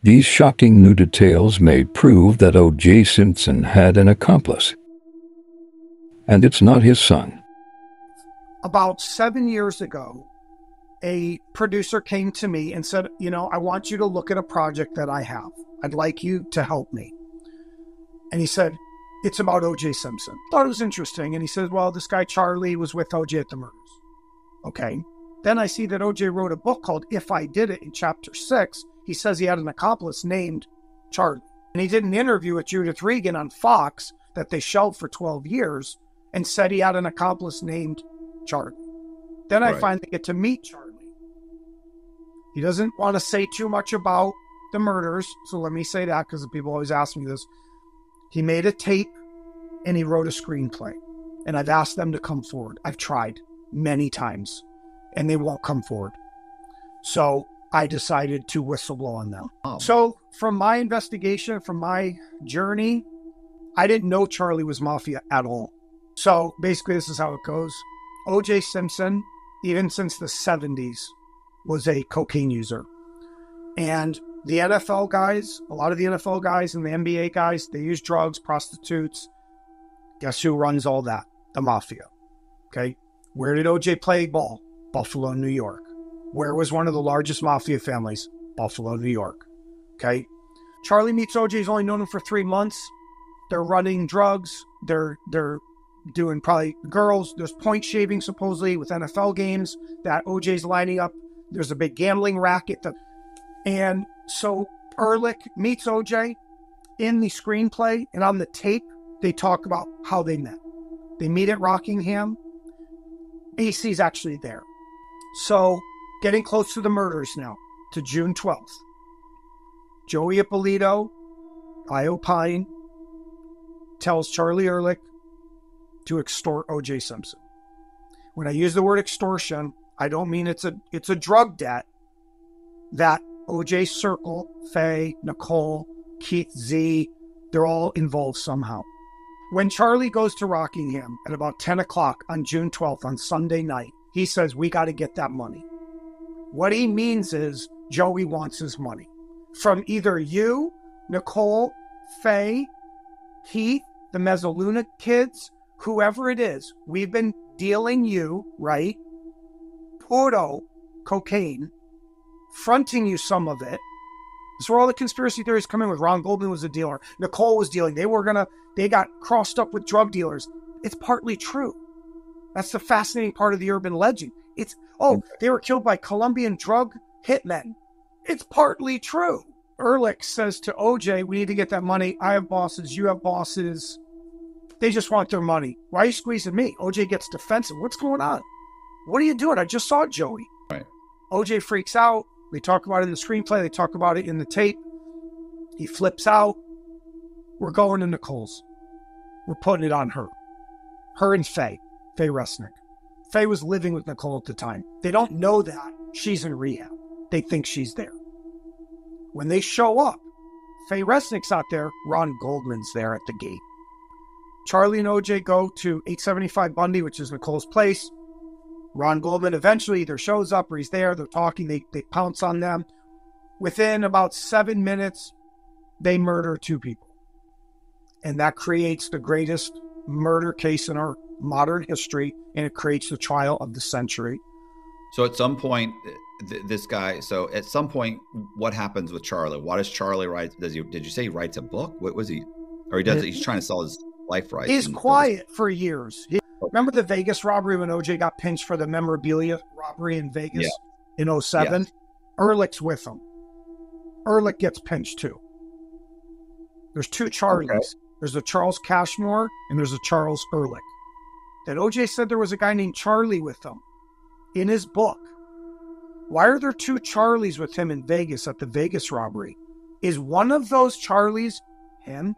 These shocking new details may prove that OJ Simpson had an accomplice, and it's not his son. About 7 years ago, a producer came to me and said, I want you to look at a project that I have. I'd like you to help me. And he said, it's about OJ Simpson. Thought it was interesting. And he said, well, this guy Charlie was with OJ at the murders. Okay. Then I see that OJ wrote a book called If I Did It. In chapter 6, he says he had an accomplice named Charlie. And he did an interview with Judith Regan on Fox that they shelved for 12 years and said he had an accomplice named Charlie. Then I finally get to meet Charlie. He doesn't want to say too much about the murders, so let me say that because people always ask me this. He made a tape and he wrote a screenplay. And I've asked them to come forward. I've tried many times and they won't come forward. So I decided to whistleblow on them. Oh. So from my investigation, from my journey, I didn't know Charlie was mafia at all. So basically this is how it goes. OJ Simpson, even since the 70s, was a cocaine user. And the NFL guys, a lot of the NFL guys and the NBA guys, they use drugs, prostitutes. Guess who runs all that? The mafia. Okay. Where did OJ play ball? Buffalo, New York. Where was one of the largest mafia families? Buffalo, New York. Okay. Charlie meets OJ. He's only known him for 3 months. They're running drugs. They're doing probably girls. There's point shaving supposedly with NFL games that OJ's lining up. There's a big gambling racket. And so Ehrlich meets OJ in the screenplay, and on the tape, they talk about how they met. They meet at Rockingham. AC's actually there. So getting close to the murders now, to June 12th. Joey Ippolito, I opine, tells Charlie Ehrlich to extort OJ Simpson. When I use the word extortion, I don't mean it's a drug debt that OJ Circle, Faye, Nicole, Keith Z, they're all involved somehow. When Charlie goes to Rockingham at about 10 o'clock on June 12th on Sunday night, he says, we got to get that money. What he means is Joey wants his money from either you, Nicole, Faye, Keith, the Mezzaluna kids, whoever it is. We've been dealing you, right? Puro cocaine, fronting you some of it. That's where all the conspiracy theories come in with. Ron Goldman was a dealer. Nicole was dealing. They got crossed up with drug dealers. It's partly true. That's the fascinating part of the urban legend. They were killed by Colombian drug hitmen. It's partly true. Ehrlich says to OJ, we need to get that money. I have bosses. You have bosses. They just want their money. Why are you squeezing me? OJ gets defensive. What's going on? What are you doing? I just saw Joey. Right. OJ freaks out. They talk about it in the screenplay. They talk about it in the tape. He flips out. We're going to Nicole's. We're putting it on her. Her and Faye Resnick. Faye was living with Nicole at the time. They don't know that she's in rehab. They think she's there. When they show up, Faye Resnick's out there. Ron Goldman's there at the gate. Charlie and OJ go to 875 Bundy, which is Nicole's place. Ron Goldman eventually either shows up or he's there. They're talking. They pounce on them. Within about 7 minutes, they murder 2 people. And that creates the greatest murder case in our modern history, and it creates the trial of the century. So at some point, what happens with Charlie? What does Charlie write? Did you say he writes a book? What was he? Or he's trying to sell his life rights? He's quiet for years. Remember the Vegas robbery when OJ got pinched for the memorabilia robbery in Vegas in 2007? Yes. Ehrlich's with him. Ehrlich gets pinched too. There's 2 Charlies. Okay. There's a Charles Cashmore and there's a Charles Ehrlich. That OJ said there was a guy named Charlie with him in his book. Why are there 2 Charlies with him in Vegas at the Vegas robbery? Is one of those Charlies him?